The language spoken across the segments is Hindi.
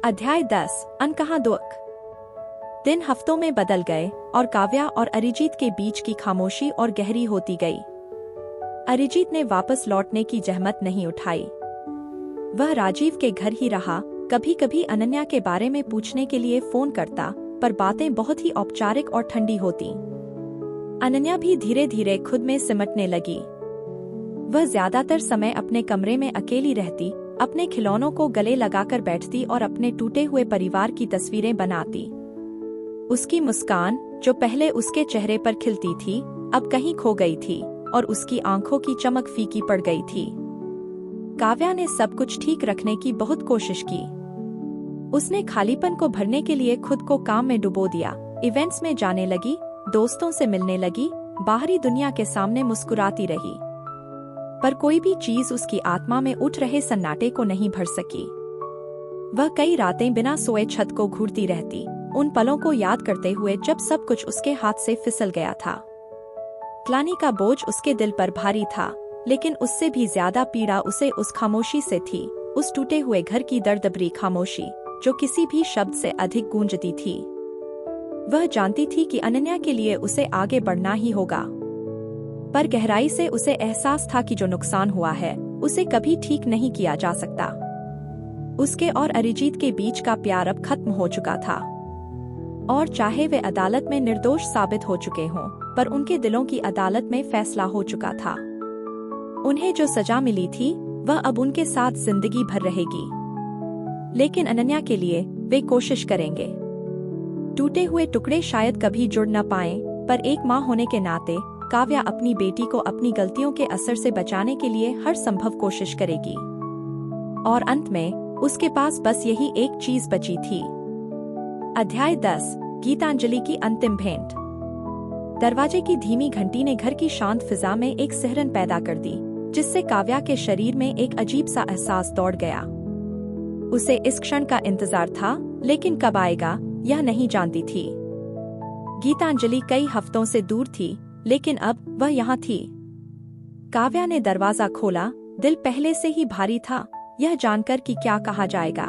अध्याय 10 अनकहा दुख। दिन हफ्तों में बदल गए और काव्या और अरिजीत के बीच की खामोशी और गहरी होती गई। अरिजीत ने वापस लौटने की जहमत नहीं उठाई। वह राजीव के घर ही रहा, कभी कभी अनन्या के बारे में पूछने के लिए फोन करता, पर बातें बहुत ही औपचारिक और ठंडी होती। अनन्या भी धीरे धीरे खुद में सिमटने लगी। वह ज्यादातर समय अपने कमरे में अकेली रहती, अपने खिलौनों को गले लगाकर बैठती और अपने टूटे हुए परिवार की तस्वीरें बनाती। उसकी मुस्कान, जो पहले उसके चेहरे पर खिलती थी, अब कहीं खो गई थी और उसकी आंखों की चमक फीकी पड़ गई थी। काव्या ने सब कुछ ठीक रखने की बहुत कोशिश की। उसने खालीपन को भरने के लिए खुद को काम में डुबो दिया, इवेंट्स में जाने लगी, दोस्तों से मिलने लगी, बाहरी दुनिया के सामने मुस्कुराती रही। पर कोई भी चीज उसकी आत्मा में उठ रहे सन्नाटे को नहीं भर सकी। वह कई रातें बिना सोए छत को घूरती रहती, उन पलों को याद करते हुए जब सब कुछ उसके हाथ से फिसल गया था। ग्लानि का बोझ उसके दिल पर भारी था, लेकिन उससे भी ज्यादा पीड़ा उसे उस खामोशी से थी, उस टूटे हुए घर की दर्दभरी खामोशी जो किसी भी शब्द से अधिक गूंजती थी। वह जानती थी कि अनन्या के लिए उसे आगे बढ़ना ही होगा, पर गहराई से उसे एहसास था कि जो नुकसान हुआ है उसे कभी ठीक नहीं किया जा सकता। उसके और अरिजीत के बीच का प्यार अब खत्म हो चुका था, और चाहे वे अदालत में निर्दोष साबित हो चुके हों, पर उनके दिलों की अदालत में फैसला हो चुका था। उन्हें जो सजा मिली थी वह अब उनके साथ जिंदगी भर रहेगी। लेकिन अनन्या के लिए वे कोशिश करेंगे। टूटे हुए टुकड़े शायद कभी जुड़ न पाएं, पर एक माँ होने के नाते काव्या अपनी बेटी को अपनी गलतियों के असर से बचाने के लिए हर संभव कोशिश करेगी। और अंत में उसके पास बस यही एक चीज बची थी। अध्याय 10 गीतांजलि की अंतिम भेंट। दरवाजे की धीमी घंटी ने घर की शांत फिजा में एक सिहरन पैदा कर दी, जिससे काव्या के शरीर में एक अजीब सा एहसास दौड़ गया। उसे इस क्षण का इंतजार था, लेकिन कब आएगा यह नहीं जानती थी। गीतांजलि कई हफ्तों से दूर थी, लेकिन अब वह यहाँ थी। काव्या ने दरवाजा खोला, दिल पहले से ही भारी था, यह जानकर कि क्या कहा जाएगा।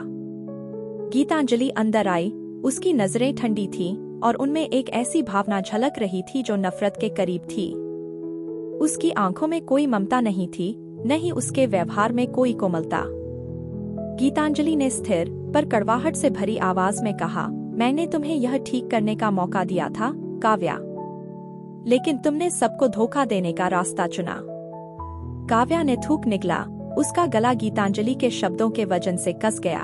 गीतांजलि अंदर आई, उसकी नजरें ठंडी थीं और उनमें एक ऐसी भावना झलक रही थी जो नफरत के करीब थी। उसकी आंखों में कोई ममता नहीं थी, न ही उसके व्यवहार में कोई कोमलता। गीतांजलि ने स्थिर पर कड़वाहट से भरी आवाज में कहा, मैंने तुम्हें यह ठीक करने का मौका दिया था काव्या, लेकिन तुमने सबको धोखा देने का रास्ता चुना। काव्या ने थूक निकला, उसका गला गीतांजलि के शब्दों के वजन से कस गया।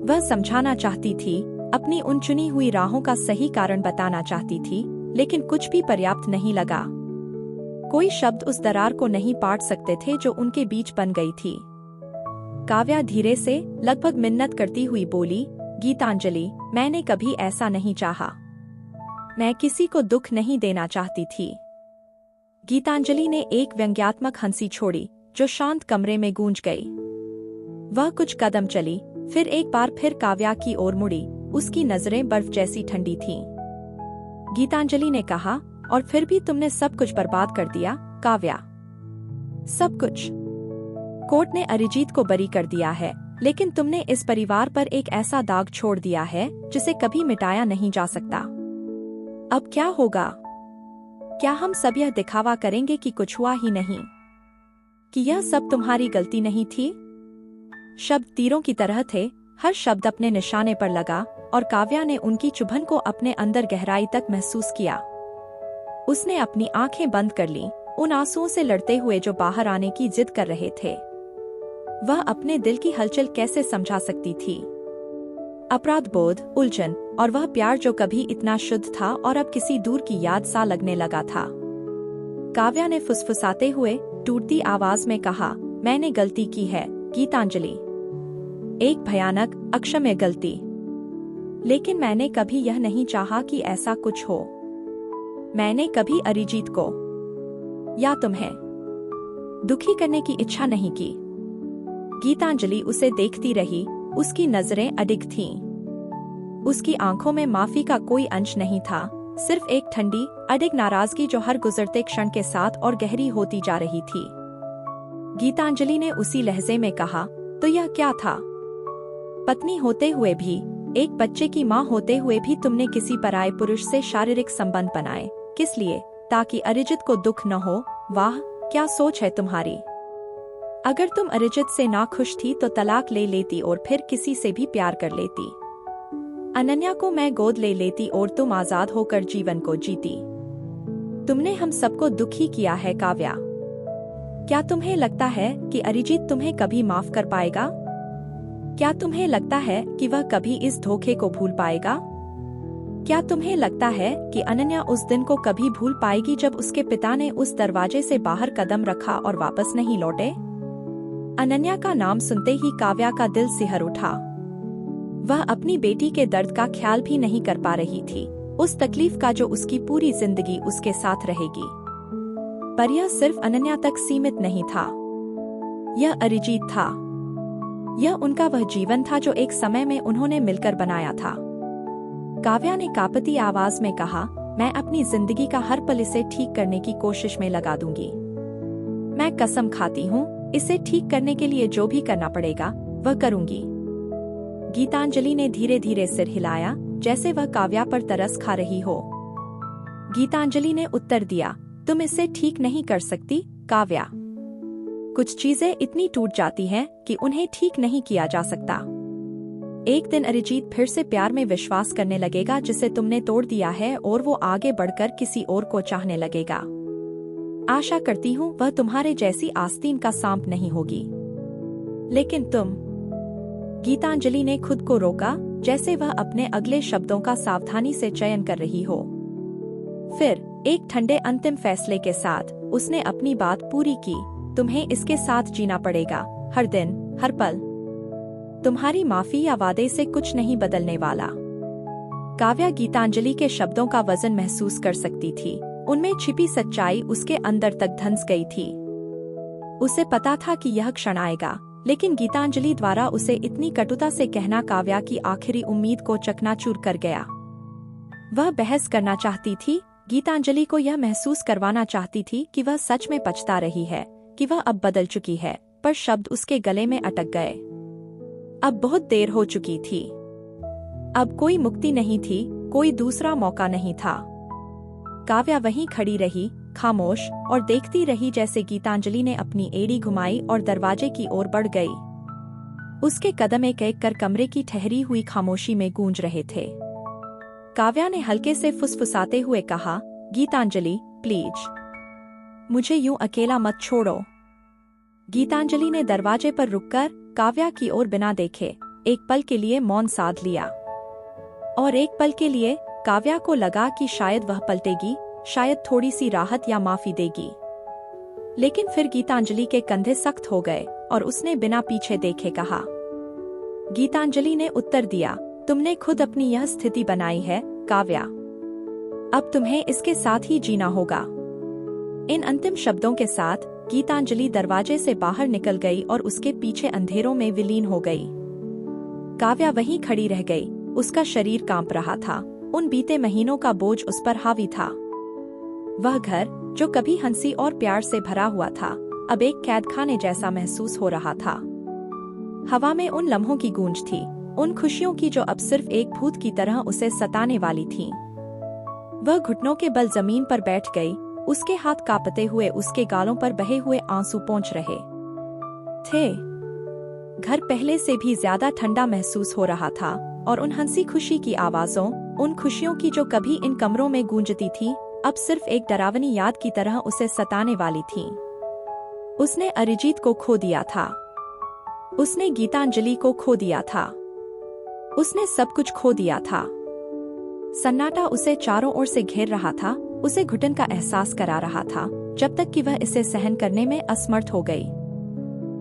वह समझाना चाहती थी, अपनी उन चुनी हुई राहों का सही कारण बताना चाहती थी, लेकिन कुछ भी पर्याप्त नहीं लगा। कोई शब्द उस दरार को नहीं पाट सकते थे जो उनके बीच बन गई थी। काव्या धीरे से, लगभग मिन्नत करती हुई बोली, गीतांजलि, मैंने कभी ऐसा नहीं चाहा। मैं किसी को दुख नहीं देना चाहती थी। गीतांजलि ने एक व्यंग्यात्मक हंसी छोड़ी, जो शांत कमरे में गूंज गई। वह कुछ कदम चली, फिर एक बार फिर काव्या की ओर मुड़ी, उसकी नजरें बर्फ जैसी ठंडी थीं। गीतांजलि ने कहा, और फिर भी तुमने सब कुछ बर्बाद कर दिया काव्या, सब कुछ। कोर्ट ने अरिजीत को बरी कर दिया है, लेकिन तुमने इस परिवार पर एक ऐसा दाग छोड़ दिया है जिसे कभी मिटाया नहीं जा सकता। अब क्या होगा? क्या हम सब यह दिखावा करेंगे कि कुछ हुआ ही नहीं, कि यह सब तुम्हारी गलती नहीं थी? शब्द तीरों की तरह थे, हर शब्द अपने निशाने पर लगा, और काव्या ने उनकी चुभन को अपने अंदर गहराई तक महसूस किया। उसने अपनी आंखें बंद कर लीं, उन आंसुओं से लड़ते हुए जो बाहर आने की जिद कर रहे थे। वह अपने दिल की हलचल कैसे समझा सकती थी? अपराध बोध, उलझन, और वह प्यार जो कभी इतना शुद्ध था और अब किसी दूर की याद सा लगने लगा था। काव्या ने फुसफुसाते हुए टूटती आवाज में कहा, मैंने गलती की है गीतांजलि, एक भयानक, अक्षम्य गलती। लेकिन मैंने कभी यह नहीं चाहा कि ऐसा कुछ हो। मैंने कभी अरिजीत को या तुम्हें दुखी करने की इच्छा नहीं की। गीतांजलि उसे देखती रही, उसकी नजरें अडिग थीं। उसकी आंखों में माफी का कोई अंश नहीं था, सिर्फ एक ठंडी, अडिग नाराजगी जो हर गुजरते क्षण के साथ और गहरी होती जा रही थी। गीतांजलि ने उसी लहजे में कहा, तो यह क्या था? पत्नी होते हुए भी, एक बच्चे की माँ होते हुए भी तुमने किसी पराये पुरुष से शारीरिक संबंध बनाए। किस लिए? ताकि अरिजित को दुख न हो। वाह, क्या सोच है तुम्हारी। अगर तुम अरिजित से ना खुश थी तो तलाक ले लेती और फिर किसी से भी प्यार कर लेती। अनन्या को मैं गोद ले लेती और तुम आजाद होकर जीवन को जीती। तुमने हम सबको दुखी किया है काव्या। क्या तुम्हें लगता है कि अरिजीत तुम्हें कभी माफ कर पाएगा? क्या तुम्हें लगता है कि वह कभी इस धोखे को भूल पाएगा? क्या तुम्हें लगता है कि अनन्या उस दिन को कभी भूल पाएगी जब उसके पिता ने उस दरवाजे से बाहर कदम रखा और वापस नहीं लौटे? अनन्या का नाम सुनते ही काव्या का दिल सिहर उठा। वह अपनी बेटी के दर्द का ख्याल भी नहीं कर पा रही थी, उस तकलीफ का जो उसकी पूरी जिंदगी उसके साथ रहेगी। पर यह सिर्फ अनन्या तक सीमित नहीं था, यह अरिजीत था। यह उनका वह जीवन था जो एक समय में उन्होंने मिलकर बनाया था। काव्या ने कांपती आवाज में कहा, मैं अपनी जिंदगी का हर पल इसे ठीक करने की कोशिश में लगा दूंगी। मैं कसम खाती हूँ, इसे ठीक करने के लिए जो भी करना पड़ेगा वह करूंगी। गीतांजलि ने धीरे धीरे सिर हिलाया, जैसे वह काव्या पर तरस खा रही हो। गीतांजलि ने उत्तर दिया, तुम इसे ठीक नहीं कर सकती काव्या। कुछ चीजें इतनी टूट जाती हैं कि उन्हें ठीक नहीं किया जा सकता। एक दिन अरिजीत फिर से प्यार में विश्वास करने लगेगा जिसे तुमने तोड़ दिया है, और वो आगे बढ़कर किसी और को चाहने लगेगा। आशा करती हूँ वह तुम्हारे जैसी आस्तीन का सांप नहीं होगी। लेकिन तुम। गीतांजलि ने खुद को रोका, जैसे वह अपने अगले शब्दों का सावधानी से चयन कर रही हो। फिर एक ठंडे अंतिम फैसले के साथ उसने अपनी बात पूरी की, तुम्हें इसके साथ जीना पड़ेगा, हर दिन, हर पल। तुम्हारी माफी या वादे से कुछ नहीं बदलने वाला। काव्या गीतांजलि के शब्दों का वजन महसूस कर सकती थी, उनमें छिपी सच्चाई उसके अंदर तक धंस गई थी। उसे पता था कि यह क्षण आएगा, लेकिन गीतांजलि द्वारा उसे इतनी कटुता से कहना काव्या की आखिरी उम्मीद को चकनाचूर कर गया। वह बहस करना चाहती थी, गीतांजलि को यह महसूस करवाना चाहती थी कि वह सच में पछता रही है, कि वह अब बदल चुकी है, पर शब्द उसके गले में अटक गए। अब बहुत देर हो चुकी थी। अब कोई मुक्ति नहीं थी, कोई दूसरा मौका नहीं था। काव्या वहीं खड़ी रही, खामोश, और देखती रही जैसे गीतांजलि ने अपनी एड़ी घुमाई और दरवाजे की ओर बढ़ गई। उसके कदम एक एक कर कमरे की ठहरी हुई खामोशी में गूंज रहे थे। काव्या ने हल्के से फुसफुसाते हुए कहा, गीतांजलि प्लीज, मुझे यूं अकेला मत छोड़ो। गीतांजलि ने दरवाजे पर रुककर काव्या की ओर बिना देखे एक पल के लिए मौन साध लिया। और एक पल के लिए काव्या को लगा कि शायद वह पलटेगी, शायद थोड़ी सी राहत या माफी देगी। लेकिन फिर गीतांजलि के कंधे सख्त हो गए और उसने बिना पीछे देखे कहा। गीतांजलि ने उत्तर दिया, तुमने खुद अपनी यह स्थिति बनाई है काव्या, अब तुम्हें इसके साथ ही जीना होगा। इन अंतिम शब्दों के साथ गीतांजलि दरवाजे से बाहर निकल गई और उसके पीछे अंधेरों में विलीन हो गई। काव्या वहीं खड़ी रह गई, उसका शरीर कांप रहा था, उन बीते महीनों का बोझ उस पर हावी था। वह घर जो कभी हंसी और प्यार से भरा हुआ था, अब एक कैदखाने जैसा महसूस हो रहा था। हवा में उन लम्हों की गूंज थी, उन खुशियों की जो अब सिर्फ एक भूत की तरह उसे सताने वाली थीं। वह घुटनों के बल जमीन पर बैठ गई, उसके हाथ कांपते हुए उसके गालों पर बहे हुए आंसू पहुंच रहे थे। घर पहले से भी ज्यादा ठंडा महसूस हो रहा था, और उन हंसी खुशी की आवाजों, उन खुशियों की जो कभी इन कमरों में गूंजती थी, अब सिर्फ एक डरावनी याद की तरह उसे सताने वाली थीं। उसने अरिजीत को खो दिया था, उसने गीतांजलि को खो दिया था, उसने सब कुछ खो दिया था। सन्नाटा उसे चारों ओर से घेर रहा था, उसे घुटन का एहसास करा रहा था, जब तक कि वह इसे सहन करने में असमर्थ हो गई।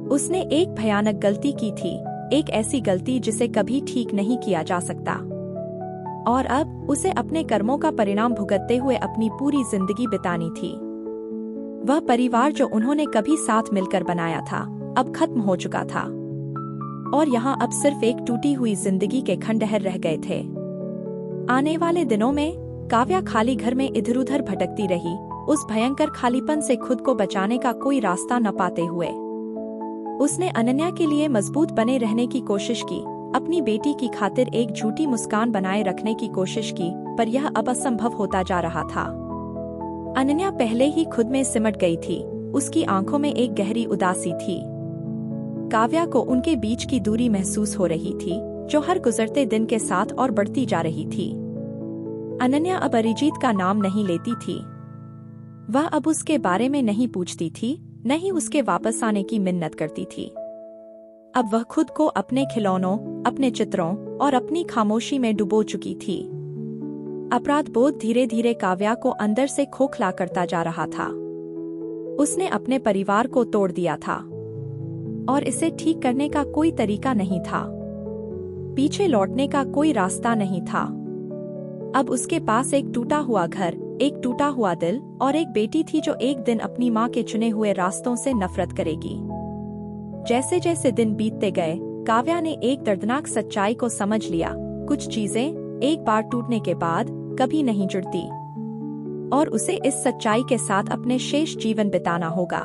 उसने एक भयानक गलती की थी, एक ऐसी गलती जिसे कभी ठीक नहीं किया जा सकता। और अब उसे अपने कर्मों का परिणाम भुगतते हुए अपनी पूरी जिंदगी बितानी थी। वह परिवार जो उन्होंने कभी साथ मिलकर बनाया था, अब खत्म हो चुका था, और यहाँ अब सिर्फ एक टूटी हुई जिंदगी के खंडहर रह गए थे। आने वाले दिनों में काव्या खाली घर में इधर उधर भटकती रही, उस भयंकर खालीपन से खुद को बचाने का कोई रास्ता न पाते हुए। उसने अनन्या के लिए मजबूत बने रहने की कोशिश की, अपनी बेटी की खातिर एक झूठी मुस्कान बनाए रखने की कोशिश की, पर यह अब असंभव होता जा रहा था। अनन्या पहले ही खुद में सिमट गई थी, उसकी आंखों में एक गहरी उदासी थी। काव्या को उनके बीच की दूरी महसूस हो रही थी, जो हर गुजरते दिन के साथ और बढ़ती जा रही थी। अनन्या अब अरिजीत का नाम नहीं लेती थी। वह अब उसके बारे में नहीं पूछती थी, न ही उसके वापस आने की मिन्नत करती थी। अब वह खुद को अपने खिलौनों, अपने चित्रों और अपनी खामोशी में डुबो चुकी थी। अपराध बोध धीरे धीरे काव्या को अंदर से खोखला करता जा रहा था। उसने अपने परिवार को तोड़ दिया था और इसे ठीक करने का कोई तरीका नहीं था। पीछे लौटने का कोई रास्ता नहीं था। अब उसके पास एक टूटा हुआ घर, एक टूटा हुआ दिल और एक बेटी थी जो एक दिन अपनी माँ के चुने हुए रास्तों से नफरत करेगी। जैसे जैसे दिन बीतते गए, काव्या ने एक दर्दनाक सच्चाई को समझ लिया। कुछ चीजें एक बार टूटने के बाद कभी नहीं जुड़ती और उसे इस सच्चाई के साथ अपने शेष जीवन बिताना होगा।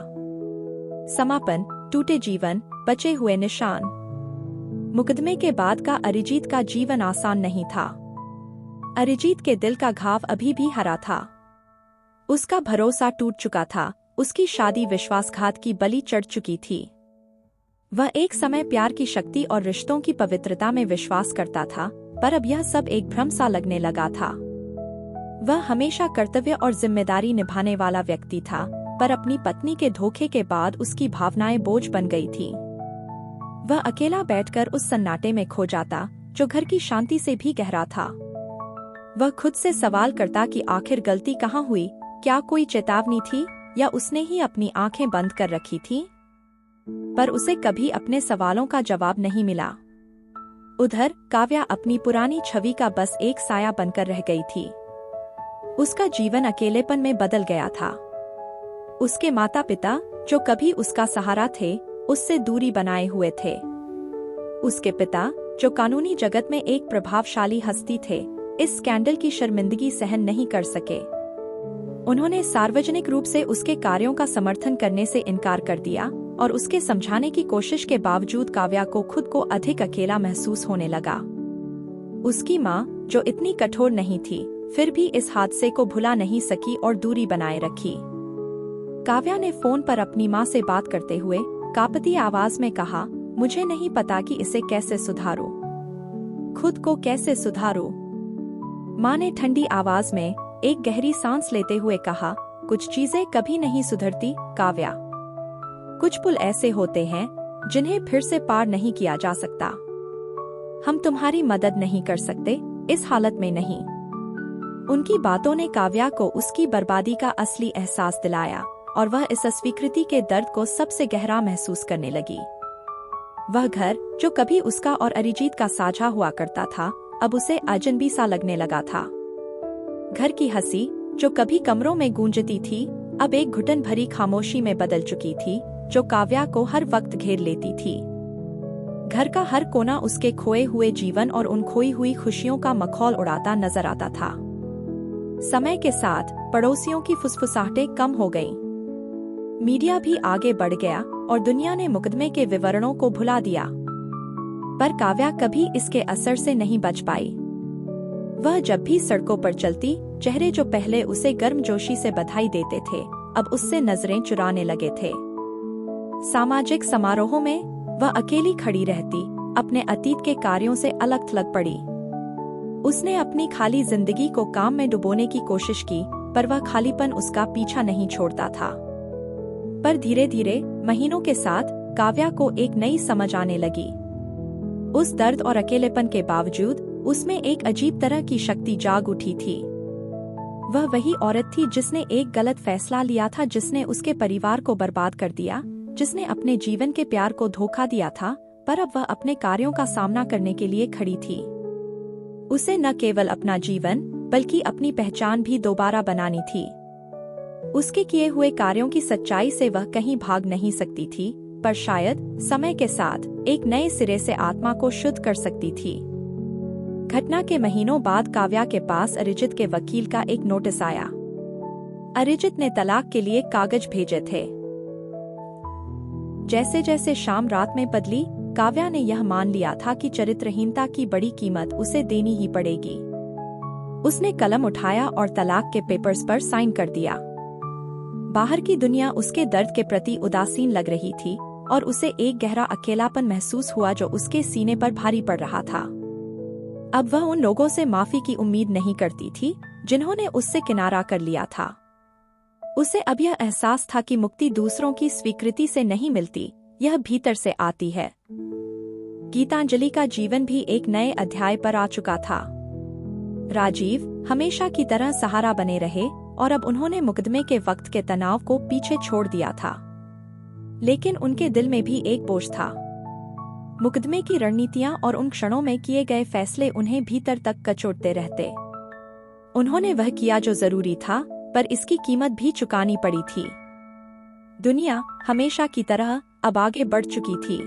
समापन, टूटे जीवन, बचे हुए निशान। मुकदमे के बाद का अरिजीत का जीवन आसान नहीं था। अरिजीत के दिल का घाव अभी भी हरा था। उसका भरोसा टूट चुका था, उसकी शादी विश्वासघात की बलि चढ़ चुकी थी। वह एक समय प्यार की शक्ति और रिश्तों की पवित्रता में विश्वास करता था, पर अब यह सब एक भ्रम सा लगने लगा था। वह हमेशा कर्तव्य और जिम्मेदारी निभाने वाला व्यक्ति था, पर अपनी पत्नी के धोखे के बाद उसकी भावनाएं बोझ बन गई थी। वह अकेला बैठकर उस सन्नाटे में खो जाता, जो घर की शांति से भी गहरा था। वह खुद से सवाल करता कि आखिर गलती कहाँ हुई, क्या कोई चेतावनी थी या उसने ही अपनी आंखें बंद कर रखी थी? पर उसे कभी अपने सवालों का जवाब नहीं मिला। उधर काव्या अपनी पुरानी छवि का बस एक साया बनकर रह गई थी। उसका जीवन अकेलेपन में बदल गया था। उसके माता पिता, जो कभी उसका सहारा थे, उससे दूरी बनाए हुए थे। उसके पिता, जो कानूनी जगत में एक प्रभावशाली हस्ती थे, इस स्कैंडल की शर्मिंदगी सहन नहीं कर सके। उन्होंने सार्वजनिक रूप से उसके कार्यों का समर्थन करने से इनकार कर दिया और उसके समझाने की कोशिश के बावजूद काव्या को खुद को अधिक अकेला महसूस होने लगा। उसकी माँ, जो इतनी कठोर नहीं थी, फिर भी इस हादसे को भुला नहीं सकी और दूरी बनाए रखी। काव्या ने फोन पर अपनी माँ से बात करते हुए कांपती आवाज में कहा, मुझे नहीं पता कि इसे कैसे सुधारूं, खुद को कैसे सुधारूं। माँ ने ठंडी आवाज में एक गहरी सांस लेते हुए कहा, कुछ चीजें कभी नहीं सुधरती काव्या। कुछ पुल ऐसे होते हैं जिन्हें फिर से पार नहीं किया जा सकता। हम तुम्हारी मदद नहीं कर सकते, इस हालत में नहीं। उनकी बातों ने काव्या को उसकी बर्बादी का असली एहसास दिलाया और वह इस अस्वीकृति के दर्द को सबसे गहरा महसूस करने लगी। वह घर, जो कभी उसका और अरिजीत का साझा हुआ करता था, अब उसे अजनबी सा लगने लगा था। घर की हंसी, जो कभी कमरों में गूंजती थी, अब एक घुटन भरी खामोशी में बदल चुकी थी, जो काव्या को हर वक्त घेर लेती थी। घर का हर कोना उसके खोए हुए जीवन और उन खोई हुई खुशियों का मखौल उड़ाता नजर आता था। समय के साथ पड़ोसियों की फुसफुसाहटें कम हो गईं। मीडिया भी आगे बढ़ गया और दुनिया ने मुकदमे के विवरणों को भुला दिया। पर काव्या कभी इसके असर से नहीं बच पाई। वह जब भी सड़कों पर चलती, चेहरे जो पहले उसे गर्मजोशी से बधाई देते थे, अब उससे नजरें चुराने लगे थे। सामाजिक समारोहों में वह अकेली खड़ी रहती, अपने अतीत के कार्यों से अलग थलग पड़ी। उसने अपनी खाली जिंदगी को काम में डुबोने की कोशिश की, पर वह खालीपन उसका पीछा नहीं छोड़ता था। पर धीरे धीरे महीनों के साथ काव्या को एक नई समझ आने लगी। उस दर्द और अकेलेपन के बावजूद उसमें एक अजीब तरह की शक्ति जाग उठी थी। वह वही औरत थी जिसने एक गलत फैसला लिया था, जिसने उसके परिवार को बर्बाद कर दिया, जिसने अपने जीवन के प्यार को धोखा दिया था, पर अब वह अपने कार्यों का सामना करने के लिए खड़ी थी। उसे न केवल अपना जीवन बल्कि अपनी पहचान भी दोबारा बनानी थी। उसके किए हुए कार्यों की सच्चाई से वह कहीं भाग नहीं सकती थी, पर शायद समय के साथ एक नए सिरे से आत्मा को शुद्ध कर सकती थी। घटना के महीनों बाद काव्या के पास अरिजीत के वकील का एक नोटिस आया। अरिजीत ने तलाक के लिए कागज भेजे थे। जैसे जैसे शाम रात में बदली, काव्या ने यह मान लिया था कि चरित्रहीनता की बड़ी कीमत उसे देनी ही पड़ेगी। उसने कलम उठाया और तलाक के पेपर्स पर साइन कर दिया। बाहर की दुनिया उसके दर्द के प्रति उदासीन लग रही थी और उसे एक गहरा अकेलापन महसूस हुआ जो उसके सीने पर भारी पड़ रहा था। अब वह उन लोगों से माफी की उम्मीद नहीं करती थी जिन्होंने उससे किनारा कर लिया था। उसे अब यह एहसास था कि मुक्ति दूसरों की स्वीकृति से नहीं मिलती, यह भीतर से आती है। गीतांजलि का जीवन भी एक नए अध्याय पर आ चुका था। राजीव हमेशा की तरह सहारा बने रहे और अब उन्होंने मुकदमे के वक्त के तनाव को पीछे छोड़ दिया था। लेकिन उनके दिल में भी एक बोझ था। मुकदमे की रणनीतियां और उन क्षणों में किए गए फैसले उन्हें भीतर तक कचोटते रहते। उन्होंने वह किया जो जरूरी था, पर इसकी कीमत भी चुकानी पड़ी थी। दुनिया हमेशा की तरह अब आगे बढ़ चुकी थी।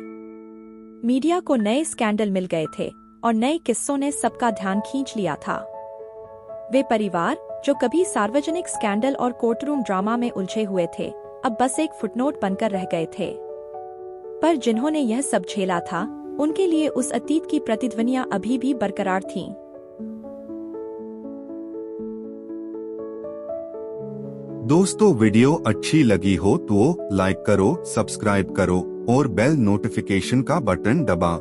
मीडिया को नए स्कैंडल मिल गए थे और नए किस्सों ने सबका ध्यान खींच लिया था। वे परिवार जो कभी सार्वजनिक स्कैंडल और कोर्टरूम ड्रामा में उलझे हुए थे, अब बस एक फुटनोट बनकर रह गए थे। पर जिन्होंने यह सब झेला था, उनके लिए उस अतीत की प्रतिध्वनियां अभी भी बरकरार थीं। दोस्तों, वीडियो अच्छी लगी हो तो लाइक करो, सब्सक्राइब करो और बेल नोटिफिकेशन का बटन दबा